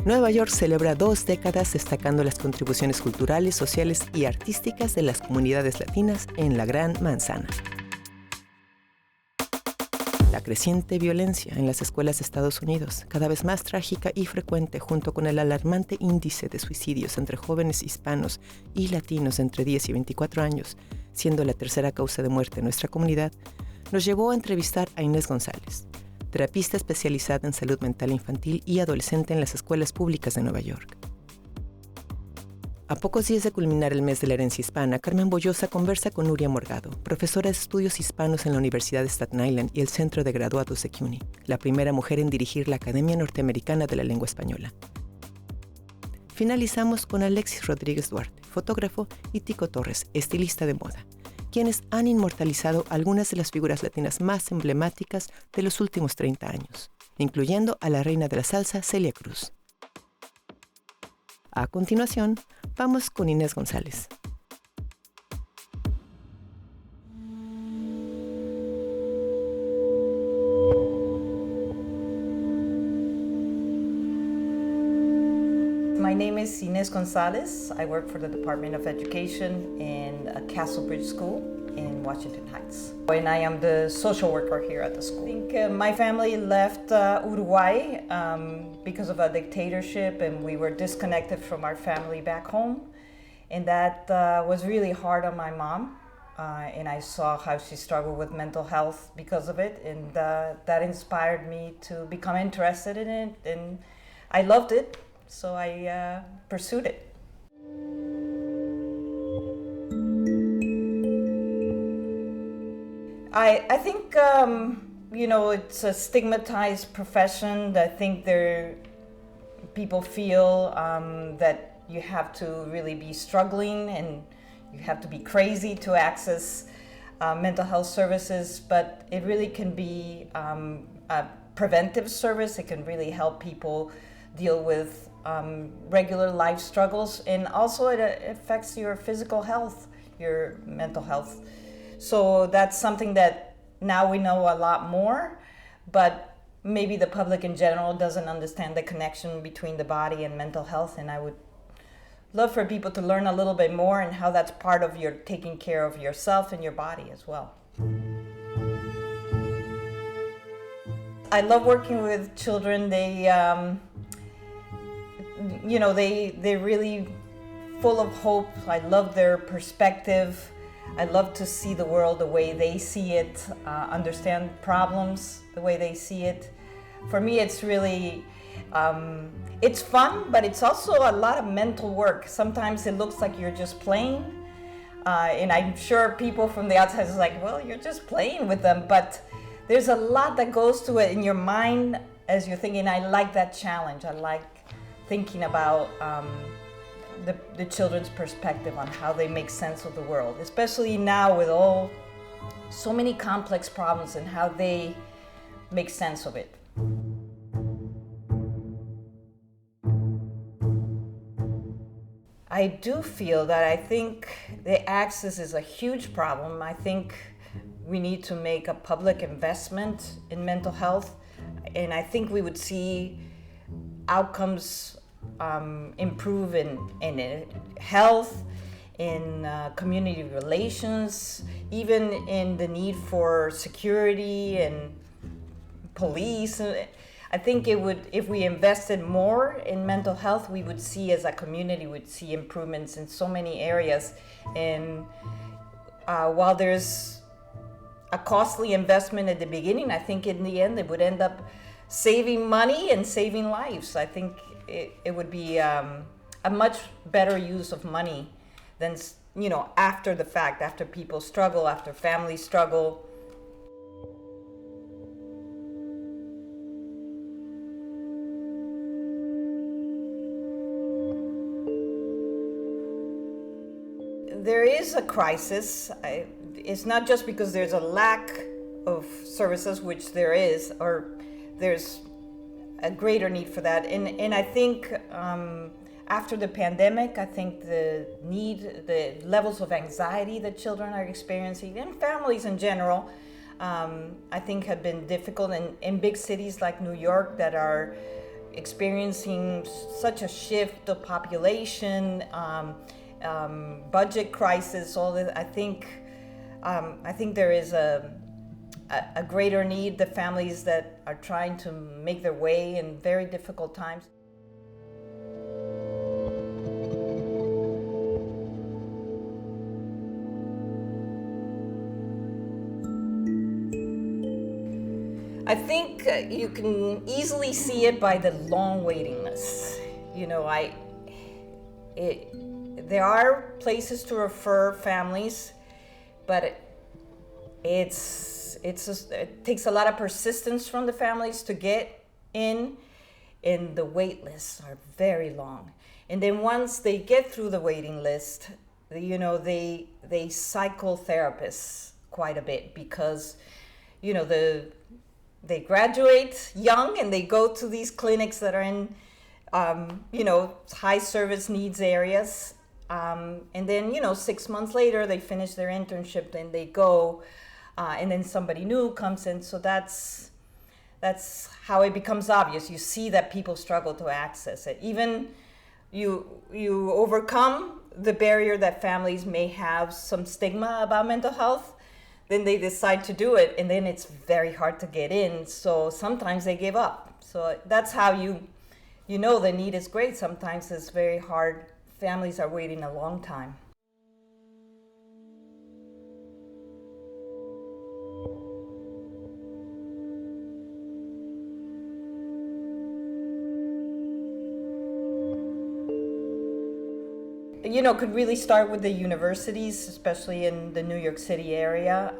Nueva York celebra 2 décadas destacando las contribuciones culturales, sociales y artísticas de las comunidades latinas en la Gran Manzana. La creciente violencia en las escuelas de Estados Unidos, cada vez más trágica y frecuente, junto con el alarmante índice de suicidios entre jóvenes hispanos y latinos entre 10 y 24 años, siendo la tercera causa de muerte en nuestra comunidad, nos llevó a entrevistar a Inés González, terapista especializada en salud mental infantil y adolescente en las escuelas públicas de Nueva York. A pocos días de culminar el mes de la herencia hispana, Carmen Bollosa conversa con Nuria Morgado, profesora de estudios hispanos en la Universidad de Staten Island y el Centro de Graduados de CUNY, la primera mujer en dirigir la Academia Norteamericana de la Lengua Española. Finalizamos con Alexis Rodríguez Duarte, fotógrafo, y Tico Torres, estilista de moda, quienes han inmortalizado algunas de las figuras latinas más emblemáticas de los últimos 30 años, incluyendo a la reina de la salsa, Celia Cruz. A continuación, vamos con Inés González. My name is Inés González. I work for the Department of Education in Castlebridge School in Washington Heights. And I am the social worker here at the school. I think my family left Uruguay because of a dictatorship, and we were disconnected from our family back home. And that was really hard on my mom. And I saw how she struggled with mental health because of it. And that inspired me to become interested in it. And I loved it, so I pursued it. I think, it's a stigmatized profession. I think people feel that you have to really be struggling and you have to be crazy to access mental health services, but it really can be a preventive service. It can really help people deal with regular life struggles, and also it affects your physical health, your mental health. So that's something that now we know a lot more, but maybe the public in general doesn't understand the connection between the body and mental health, and I would love for people to learn a little bit more and how that's part of your taking care of yourself and your body as well. I love working with children. They're really full of hope. I love their perspective. I love to see the world the way they see it, understand problems the way they see it. For me, it's really, it's fun, but it's also a lot of mental work. Sometimes it looks like you're just playing, and I'm sure people from the outside is like, well, you're just playing with them, but there's a lot that goes to it in your mind as you're thinking. I like that challenge. I like thinking about the children's perspective on how they make sense of the world, especially now with so many complex problems and how they make sense of it. I do feel that I think the access is a huge problem. I think we need to make a public investment in mental health, and I think we would see outcomes improve in health, in community relations, even in the need for security and police. I think it would, if we invested more in mental health, we would see, as a community, would see improvements in so many areas. And while there's a costly investment at the beginning, I think in the end it would end up saving money and saving lives. I think it would be a much better use of money than, after the fact, after people struggle, after families struggle. There is a crisis. It's not just because there's a lack of services, which there is, or there's a greater need for that. And I think after the pandemic, I think the levels of anxiety that children are experiencing, and families in general, I think have been difficult in big cities like New York that are experiencing such a shift of population, budget crisis, all that. I think there is a greater need, the families that are trying to make their way in very difficult times. I think you can easily see it by the long waiting lists. You know, there are places to refer families, but it takes a lot of persistence from the families to get in, and the wait lists are very long. And then once they get through the waiting list, you know, they cycle therapists quite a bit because, you know, they graduate young and they go to these clinics that are in, you know, high service needs areas. And then, you know, 6 months later, they finish their internship and they go, and then somebody new comes in. So that's how it becomes obvious. You see that people struggle to access it. Even you overcome the barrier that families may have some stigma about mental health, then they decide to do it, and then it's very hard to get in. So sometimes they give up. So that's how you know the need is great. Sometimes it's very hard. Families are waiting a long time. You know, could really start with the universities, especially in the New York City area.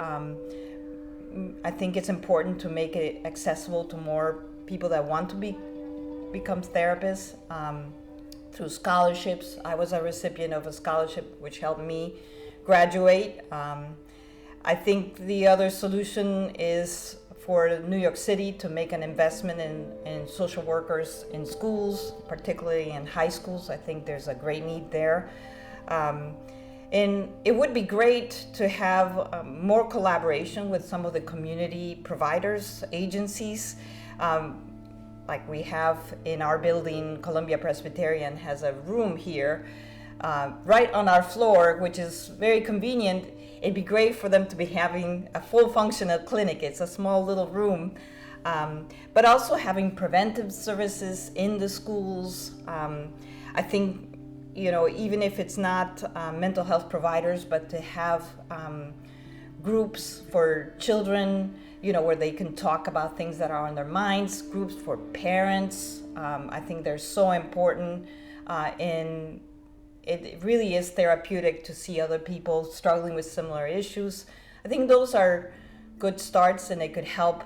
I think it's important to make it accessible to more people that want to become therapists through scholarships. I was a recipient of a scholarship which helped me graduate. I think the other solution is for New York City to make an investment in social workers in schools, particularly in high schools. I think there's a great need there. And it would be great to have more collaboration with some of the community providers, agencies. Like we have in our building, Columbia Presbyterian has a room here right on our floor, which is very convenient. It'd be great for them to be having a full functional clinic. It's a small little room, but also having preventive services in the schools. I think, you know, even if it's not mental health providers, but to have groups for children, you know, where they can talk about things that are on their minds, groups for parents. I think they're so important, and it really is therapeutic to see other people struggling with similar issues. I think those are good starts, and they could help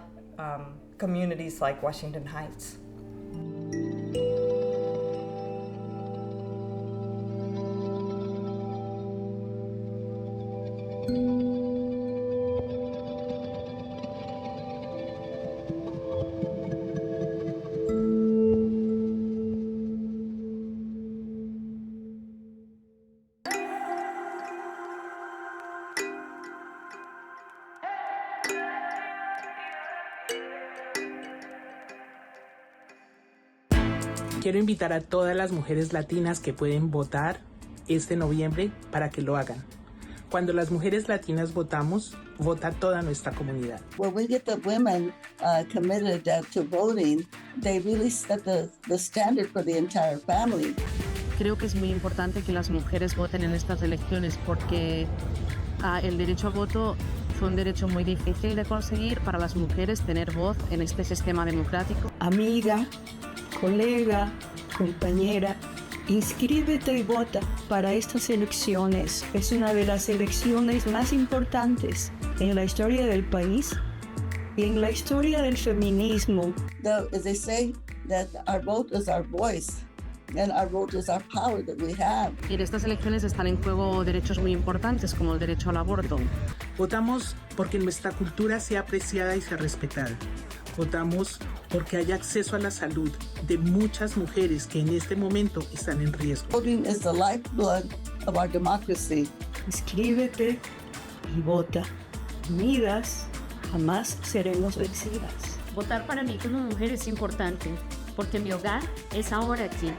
communities like Washington Heights. Quiero invitar a todas las mujeres latinas que pueden votar este noviembre para que lo hagan. Cuando las mujeres latinas votamos, vota toda nuestra comunidad. When we get the women committed to voting, they really set the standard for the entire family. Creo que es muy importante que las mujeres voten en estas elecciones porque el derecho al voto fue un derecho muy difícil de conseguir para las mujeres tener voz en este sistema democrático. Amiga, colega, compañera, inscríbete y vota para estas elecciones. Es una de las elecciones más importantes en la historia del país y en la historia del feminismo. As they say, that our vote is our voice. And our vote is our power that we have. Y en estas elecciones están en juego derechos muy importantes como el derecho al aborto. Votamos porque nuestra cultura sea apreciada y sea respetada. Votamos porque haya acceso a la salud de muchas mujeres que en este momento están en riesgo. Voting is the lifeblood of our democracy. Inscríbete y vota. Unidas, jamás seremos vencidas. Votar para mí como mujer es importante porque mi hogar es ahora aquí.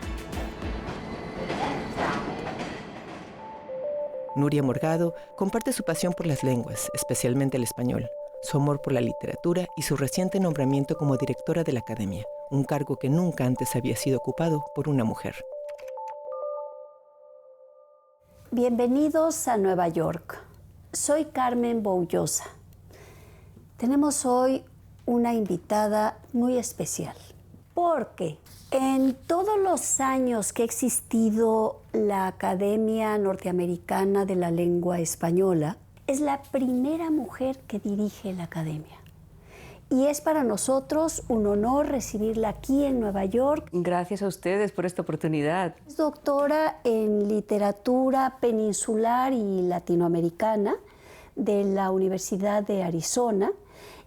Nuria Morgado comparte su pasión por las lenguas, especialmente el español, su amor por la literatura y su reciente nombramiento como directora de la Academia, un cargo que nunca antes había sido ocupado por una mujer. Bienvenidos a Nueva York. Soy Carmen Boullosa. Tenemos hoy una invitada muy especial, porque en todos los años que ha existido la Academia Norteamericana de la Lengua Española, es la primera mujer que dirige la Academia. Y es para nosotros un honor recibirla aquí en Nueva York. Gracias a ustedes por esta oportunidad. Es doctora en literatura peninsular y latinoamericana de la Universidad de Arizona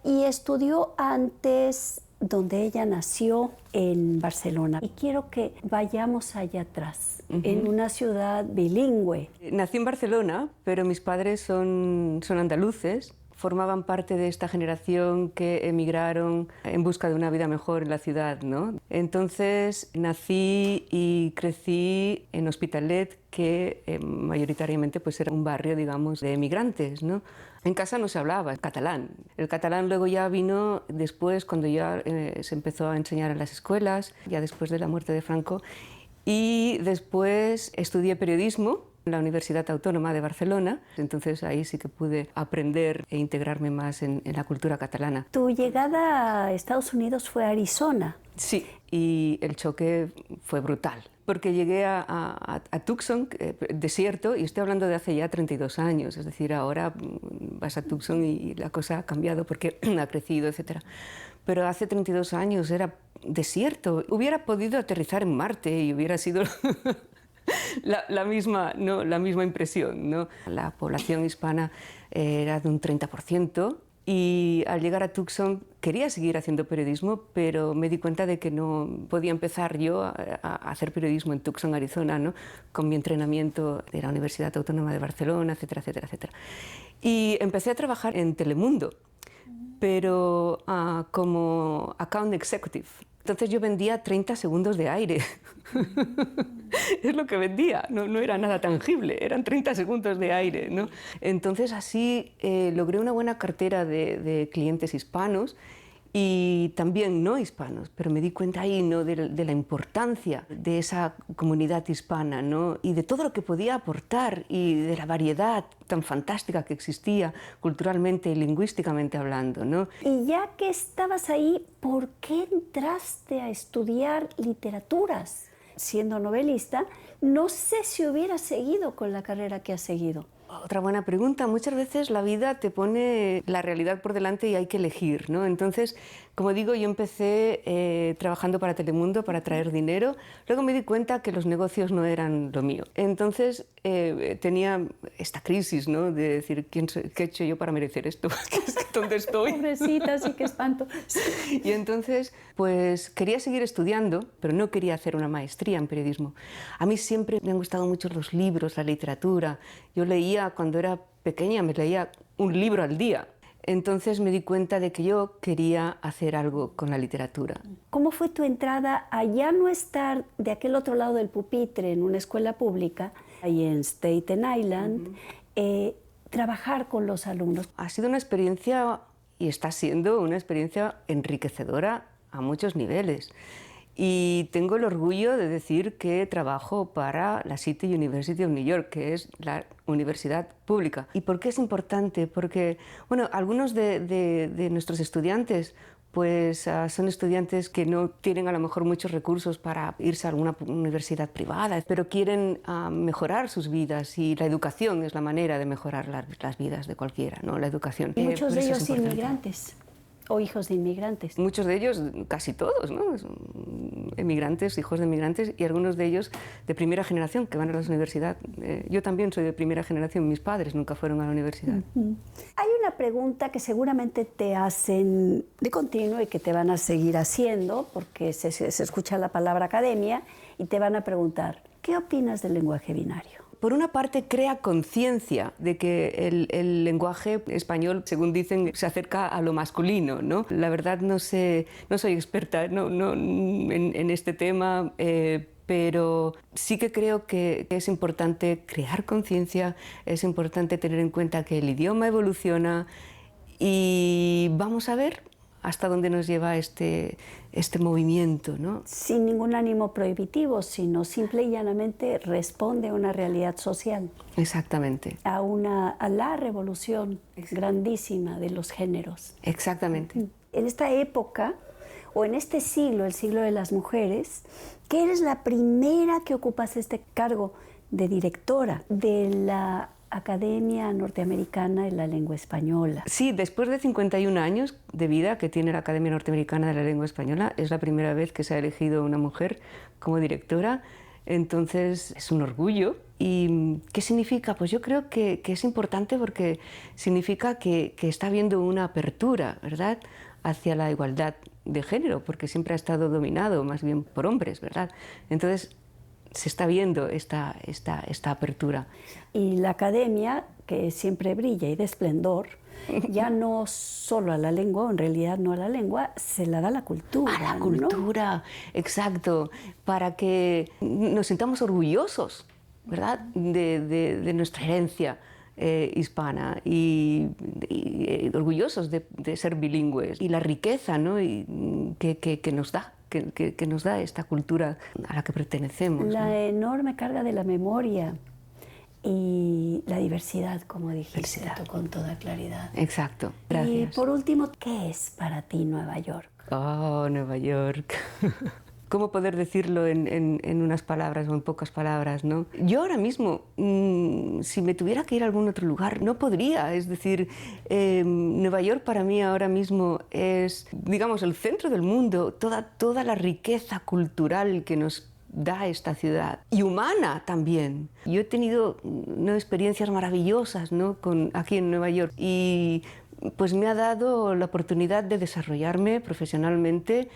y estudió antes donde ella nació, en Barcelona. Y quiero que vayamos allá atrás, en una ciudad bilingüe. Nací en Barcelona, pero mis padres son andaluces. Formaban parte de esta generación que emigraron en busca de una vida mejor en la ciudad, ¿no? Entonces nací y crecí en Hospitalet, que mayoritariamente pues, era un barrio, digamos, de emigrantes, ¿no? En casa no se hablaba catalán. El catalán luego ya vino después, cuando ya se empezó a enseñar en las escuelas, ya después de la muerte de Franco. Y después estudié periodismo en la Universidad Autónoma de Barcelona, entonces ahí sí que pude aprender e integrarme más en la cultura catalana. Tu llegada a Estados Unidos fue a Arizona. Sí, y el choque fue brutal, porque llegué a Tucson, desierto, y estoy hablando de hace ya 32 años, es decir, ahora vas a Tucson y la cosa ha cambiado porque ha crecido, etc. Pero hace 32 años era desierto. Hubiera podido aterrizar en Marte y hubiera sido la misma impresión, ¿no? La población hispana era de un 30%. Y al llegar a Tucson quería seguir haciendo periodismo, pero me di cuenta de que no podía empezar yo a hacer periodismo en Tucson, Arizona, ¿no? Con mi entrenamiento de la Universidad Autónoma de Barcelona, etcétera, etcétera, etcétera. Y empecé a trabajar en Telemundo, pero como account executive. Entonces yo vendía 30 segundos de aire. Es lo que vendía, no era nada tangible, eran 30 segundos de aire, ¿no? Entonces así logré una buena cartera de clientes hispanos y también no hispanos, pero me di cuenta ahí, ¿no? de la importancia de esa comunidad hispana, ¿no? Y de todo lo que podía aportar y de la variedad tan fantástica que existía culturalmente y lingüísticamente hablando, ¿no? Y ya que estabas ahí, ¿por qué entraste a estudiar literaturas? Siendo novelista, no sé si hubieras seguido con la carrera que has seguido. Otra buena pregunta. Muchas veces la vida te pone la realidad por delante y hay que elegir, ¿no? Entonces, como digo, yo empecé trabajando para Telemundo para traer dinero. Luego me di cuenta que los negocios no eran lo mío. Entonces tenía esta crisis, ¿no? De decir, ¿qué he hecho yo para merecer esto? ¿Dónde estoy? Pobrecita, sí, qué espanto. Y entonces, pues quería seguir estudiando, pero no quería hacer una maestría en periodismo. A mí siempre me han gustado mucho los libros, la literatura. Yo leía, cuando era pequeña, me leía un libro al día. Entonces me di cuenta de que yo quería hacer algo con la literatura. ¿Cómo fue tu entrada a ya no estar de aquel otro lado del pupitre en una escuela pública, ahí en Staten Island, trabajar con los alumnos? Ha sido una experiencia, y está siendo una experiencia enriquecedora a muchos niveles. Y tengo el orgullo de decir que trabajo para la City University of New York, que es la universidad pública. ¿Y por qué es importante? Porque, bueno, algunos de nuestros estudiantes pues son estudiantes que no tienen a lo mejor muchos recursos para irse a alguna universidad privada, pero quieren mejorar sus vidas, y la educación es la manera de mejorar las vidas de cualquiera, ¿no? La educación. Y muchos de ellos inmigrantes. O hijos de inmigrantes. Muchos de ellos, casi todos, ¿no? Emigrantes, hijos de emigrantes, y algunos de ellos de primera generación que van a la universidad. Yo también soy de primera generación, mis padres nunca fueron a la universidad. Hay una pregunta que seguramente te hacen de continuo y que te van a seguir haciendo, porque se escucha la palabra academia y te van a preguntar, ¿qué opinas del lenguaje binario? por una parte crea conciencia de que el lenguaje español, según dicen, se acerca a lo masculino, ¿no? La verdad no soy experta en este tema, pero sí que creo que es importante crear conciencia, es importante tener en cuenta que el idioma evoluciona y vamos a ver hasta dónde nos lleva este movimiento, ¿no? Sin ningún ánimo prohibitivo, sino simple y llanamente responde a una realidad social. Exactamente. A la revolución grandísima de los géneros. Exactamente. En esta época, o en este siglo, el siglo de las mujeres, que eres la primera que ocupas este cargo de directora de la Academia Norteamericana de la Lengua Española. Sí, después de 51 años de vida que tiene la Academia Norteamericana de la Lengua Española, es la primera vez que se ha elegido una mujer como directora, entonces es un orgullo. ¿Y qué significa? Pues yo creo que es importante porque significa que está habiendo una apertura, ¿verdad?, hacia la igualdad de género, porque siempre ha estado dominado más bien por hombres, ¿verdad? Entonces se está viendo esta apertura. Y la academia, que siempre brilla y de esplendor, ya no solo a la lengua, o en realidad no a la lengua, se la da a la cultura. A la cultura, ¿no? Exacto, para que nos sintamos orgullosos, ¿verdad?, de nuestra herencia hispana y orgullosos de ser bilingües. Y la riqueza, ¿no?, que nos da. Que nos da esta cultura a la que pertenecemos. La enorme carga de la memoria y la diversidad, como dijiste tú con toda claridad. Exacto, gracias. Y por último, ¿qué es para ti Nueva York? Oh, Nueva York. ¿Cómo poder decirlo en unas palabras o en pocas palabras, ¿no? Yo ahora mismo, si me tuviera que ir a algún otro lugar, no podría. Es decir, Nueva York para mí ahora mismo es, digamos, el centro del mundo, toda la riqueza cultural que nos da esta ciudad, y humana también. Yo he tenido experiencias maravillosas, ¿no?, aquí en Nueva York, y pues me ha dado la oportunidad de desarrollarme profesionalmente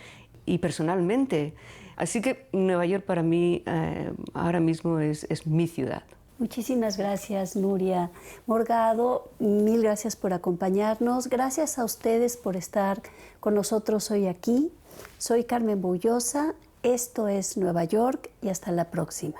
y personalmente. Así que Nueva York para mí ahora mismo es mi ciudad. Muchísimas gracias, Nuria Morgado. Mil gracias por acompañarnos. Gracias a ustedes por estar con nosotros hoy aquí. Soy Carmen Boullosa. Esto es Nueva York y hasta la próxima.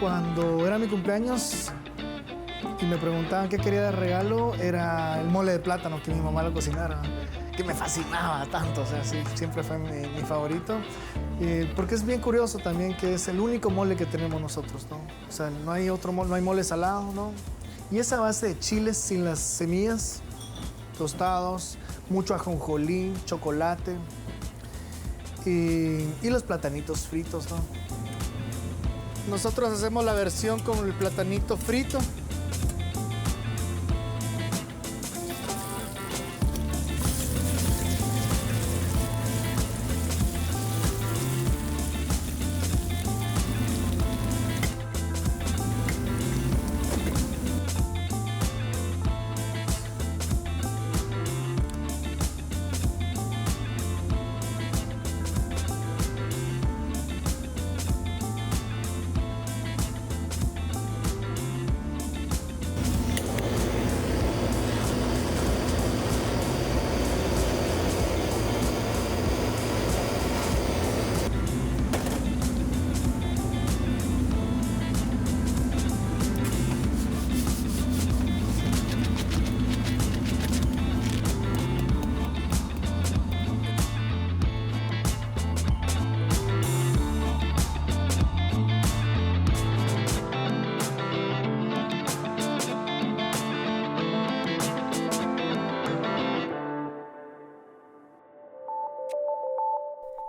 Cuando era mi cumpleaños y me preguntaban qué quería de regalo, era el mole de plátano que mi mamá lo cocinara, que me fascinaba tanto, o sea, sí, siempre fue mi favorito. Porque es bien curioso también que es el único mole que tenemos nosotros, ¿no? O sea, no hay otro mole, no hay mole salado, ¿no? Y esa base de chiles sin las semillas, tostados, mucho ajonjolí, chocolate y los platanitos fritos, ¿no? Nosotros hacemos la versión con el platanito frito.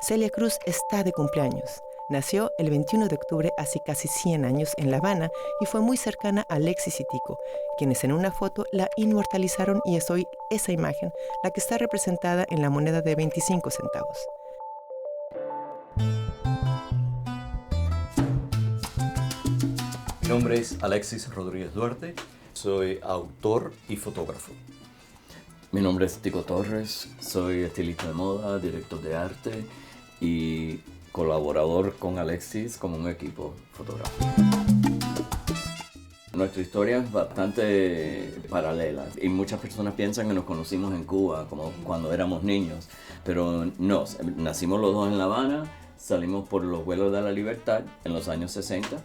Celia Cruz está de cumpleaños. Nació el 21 de octubre hace casi 100 años en La Habana y fue muy cercana a Alexis y Tico, quienes en una foto la inmortalizaron, y es hoy esa imagen la que está representada en la moneda de 25 centavos. nombre es Alexis Rodríguez Duarte, soy autor y fotógrafo. Mi nombre es Tico Torres, soy estilista de moda, director de arte y colaborador con Alexis como un equipo fotográfico. Nuestra historia es bastante paralela y muchas personas piensan que nos conocimos en Cuba, como cuando éramos niños, pero no, nacimos los dos en La Habana, salimos por los vuelos de la libertad en los años 60,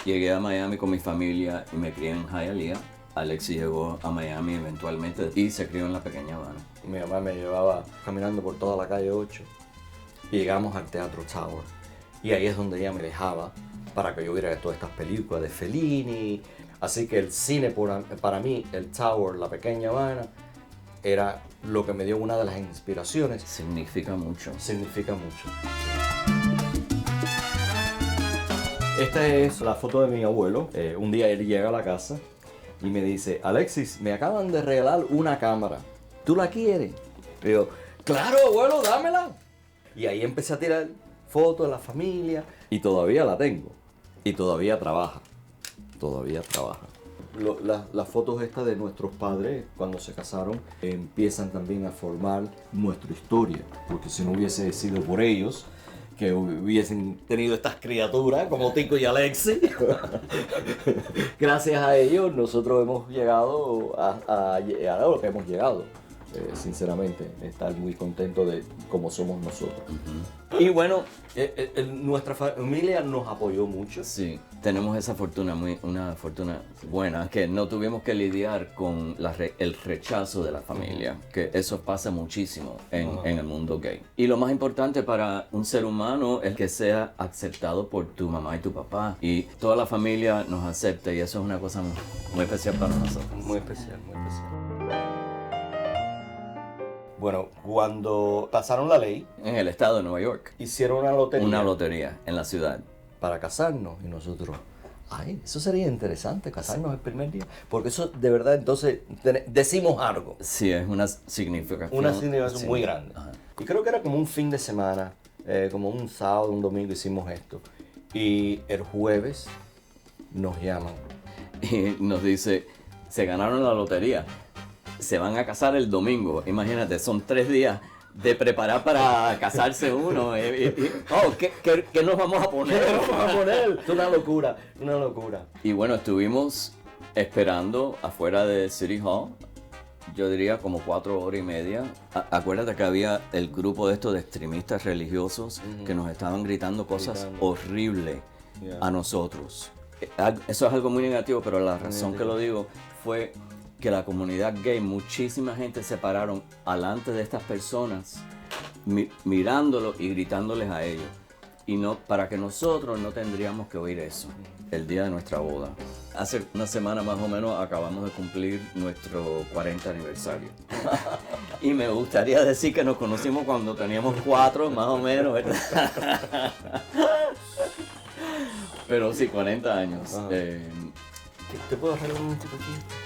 llegué a Miami con mi familia y me crié en Hialeah. Alexis llegó a Miami eventualmente y se crió en la pequeña Habana. Mi mamá me llevaba caminando por toda la calle 8 y llegamos al Teatro Tower. Y ahí es donde ella me dejaba para que yo viera todas estas películas de Fellini. Así que el cine para mí, el Tower, la pequeña Habana, era lo que me dio una de las inspiraciones. Significa mucho. Significa mucho. Esta es la foto de mi abuelo. Un día él llega a la casa y me dice, Alexis, me acaban de regalar una cámara. ¿Tú la quieres? Y yo, claro, abuelo, dámela. Y ahí empecé a tirar fotos de la familia y todavía la tengo. Y todavía trabaja. Todavía trabaja. Las fotos estas de nuestros padres cuando se casaron empiezan también a formar nuestra historia. Porque si no hubiese sido por ellos, que hubiesen tenido estas criaturas como Tico y Alexis, gracias a ellos nosotros hemos llegado a lo que hemos llegado. Sinceramente, estar muy contento de cómo somos nosotros. Y bueno, nuestra familia nos apoyó mucho. Sí, tenemos esa fortuna, una fortuna buena, que no tuvimos que lidiar con el rechazo de la familia, que eso pasa muchísimo en el mundo gay. Y lo más importante para un ser humano es que sea aceptado por tu mamá y tu papá. Y toda la familia nos acepta y eso es una cosa muy especial para nosotros. Muy especial, muy especial. Bueno, cuando pasaron la ley... En el estado de Nueva York. Hicieron una lotería. Una lotería en la ciudad. Para casarnos. Y nosotros, ay, eso sería interesante, casarnos el primer día. Porque eso, de verdad, entonces, decimos algo. Sí, es una significación. Una significación muy grande. Ajá. Y creo que era como un fin de semana, como un sábado, un domingo hicimos esto. Y el jueves nos llaman. Y nos dice, se ganaron la lotería. Se van a casar el domingo. Imagínate, son 3 días de preparar para casarse uno. ¿Qué nos vamos a poner? ¿Qué nos vamos a poner? Es una locura, una locura. Y bueno, estuvimos esperando afuera de City Hall, yo diría como 4 horas y media. Acuérdate que había el grupo de estos de extremistas religiosos que nos estaban gritando cosas horribles a nosotros. Eso es algo muy negativo, pero la razón que lo digo fue que la comunidad gay, muchísima gente se pararon alante de estas personas, mirándolos y gritándoles a ellos. Y no, para que nosotros no tendríamos que oír eso el día de nuestra boda. Hace una semana más o menos acabamos de cumplir nuestro 40 aniversario. Y me gustaría decir que nos conocimos cuando teníamos 4 más o menos, ¿verdad? Pero sí, 40 años. ¿Te puedo arreglar un momentito aquí?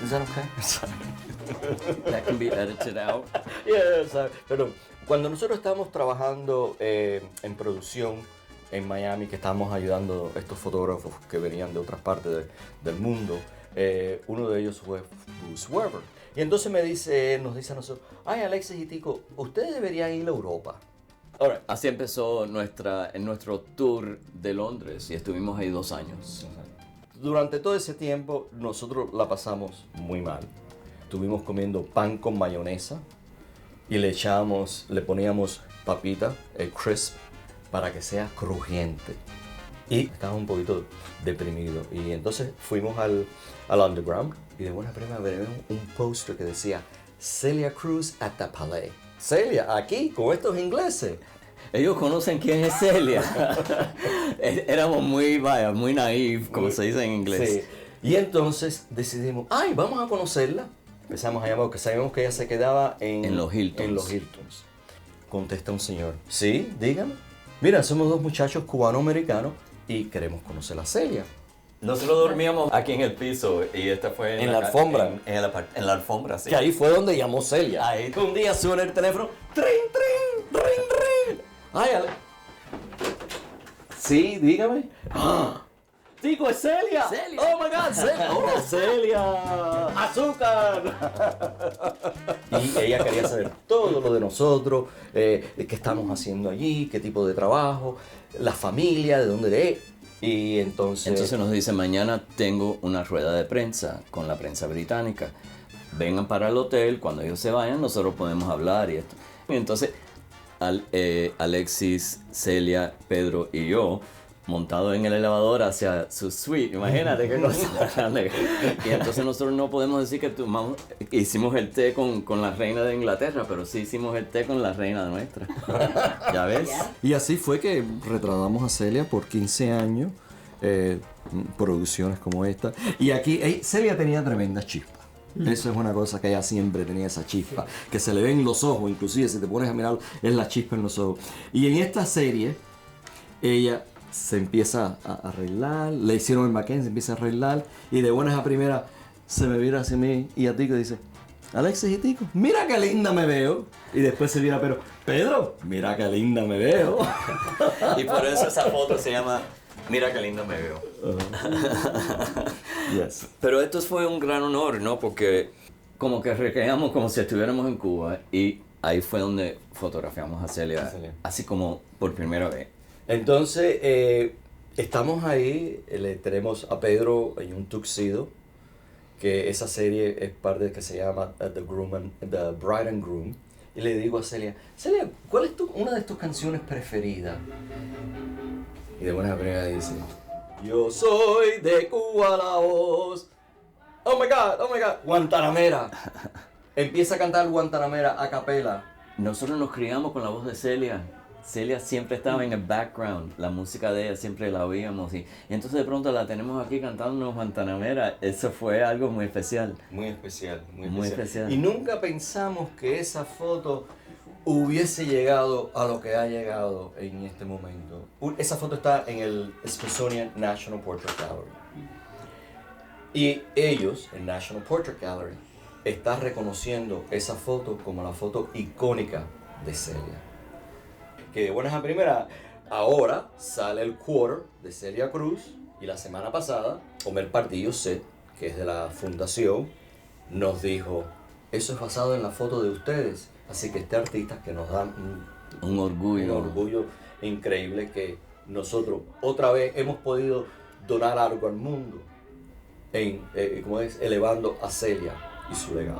Is that okay? That can be edited out. Yeah, pero cuando nosotros estábamos trabajando en producción en Miami, que estábamos ayudando a estos fotógrafos que venían de otras partes del mundo, uno de ellos fue Bruce Weber. Y entonces nos dice a nosotros, ay, Alexis y Tico, ustedes deberían ir a Europa. Ahora, así empezó nuestro tour de Londres y estuvimos ahí 2 años. Durante todo ese tiempo nosotros la pasamos muy mal. Estuvimos comiendo pan con mayonesa y le poníamos papita, crisp, para que sea crujiente. Y estaba un poquito deprimido. Y entonces fuimos al Underground y de buena primera vimos un póster que decía Celia Cruz at the Palais. Celia, aquí, con estos ingleses. Ellos conocen quién es Celia. Éramos muy naive, como se dice en inglés. Sí. Y entonces decidimos, ay, vamos a conocerla. Empezamos a llamar, porque sabíamos que ella se quedaba en los Hiltons. En los Hiltons. Contesta un señor, sí, dígame. Mira, somos 2 muchachos cubano-americanos y queremos conocer a Celia. Nosotros dormíamos aquí en el piso y esta fue en la alfombra. En la alfombra, sí. Que ahí fue donde llamó Celia. Ahí. Un día suena el teléfono, ¡trin, trin, ring, ring! Ay, Ale. Sí, dígame. Tico, es Celia. Celia. Oh my God, Celia. Oh, Celia. Azúcar. Y ella quería saber todo lo de nosotros, qué estamos haciendo allí, qué tipo de trabajo, la familia, de dónde es. Y entonces nos dice, mañana tengo una rueda de prensa con la prensa británica. Vengan para el hotel, cuando ellos se vayan nosotros podemos hablar y esto. Y entonces Alexis, Celia, Pedro y yo montados en el elevador hacia su suite, imagínate qué cosa grande. Y entonces nosotros no podemos decir que hicimos el té con la reina de Inglaterra, pero sí hicimos el té con la reina nuestra. ¿Ya ves? Y así fue que retratamos a Celia por 15 años, producciones como esta. Y aquí Celia tenía tremenda chispa. Eso es una cosa que ella siempre tenía, esa chispa, que se le ven los ojos, inclusive si te pones a mirar, es la chispa en los ojos. Y en esta serie, ella se empieza a arreglar, le hicieron el maquillaje, se empieza a arreglar, y de buenas a primeras se me mira hacia mí y a Tico y dice, Alexis y Tico, mira qué linda me veo. Y después se mira, pero Pedro, mira qué linda me veo. Y por eso esa foto se llama Mira qué lindo me veo. Yes. Pero esto fue un gran honor, ¿no? Porque como que recreamos como si estuviéramos en Cuba, y ahí fue donde fotografiamos a Celia, así como por primera vez. Entonces, estamos ahí, le tenemos a Pedro en un tuxedo, que esa serie es parte de que se llama The Bride and Groom. Y le digo a Celia, ¿cuál es una de tus canciones preferidas? Y de buena primera dice, yo soy de Cuba la voz. Oh my God, Guantanamera. Empieza a cantar Guantanamera a capela. Nosotros nos criamos con la voz de Celia. Celia siempre estaba en el background, la música de ella siempre la oíamos, y entonces de pronto la tenemos aquí cantando Guantanamera. Eso fue algo muy especial. Muy especial. Y nunca pensamos que esa foto hubiese llegado a lo que ha llegado en este momento. Esa foto está en el Smithsonian National Portrait Gallery. Y ellos, el National Portrait Gallery, está reconociendo esa foto como la foto icónica de Celia. Que de buenas a primeras, ahora sale el quarter de Celia Cruz, y la semana pasada, Omer Pardillo Set, que es de la fundación, nos dijo, eso es basado en la foto de ustedes. Así que este artista que nos da un orgullo increíble, que nosotros otra vez hemos podido donar algo al mundo, elevando a Celia y su legado.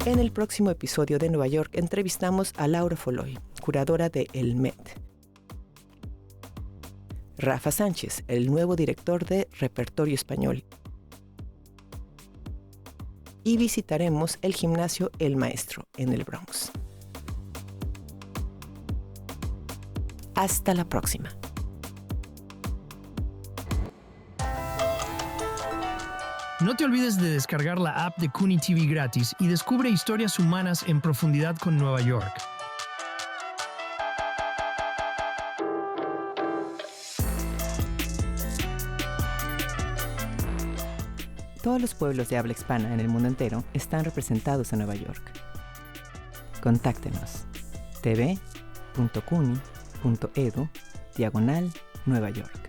En el próximo episodio de Nueva York entrevistamos a Laura Folloy, curadora de El Met. Rafa Sánchez, el nuevo director de Repertorio Español. Y visitaremos el gimnasio El Maestro en el Bronx. Hasta la próxima. No te olvides de descargar la app de Kuni TV gratis y descubre historias humanas en profundidad con Nueva York. Todos los pueblos de habla hispana en el mundo entero están representados en Nueva York. Contáctenos. tv.cuni.edu/Nueva York.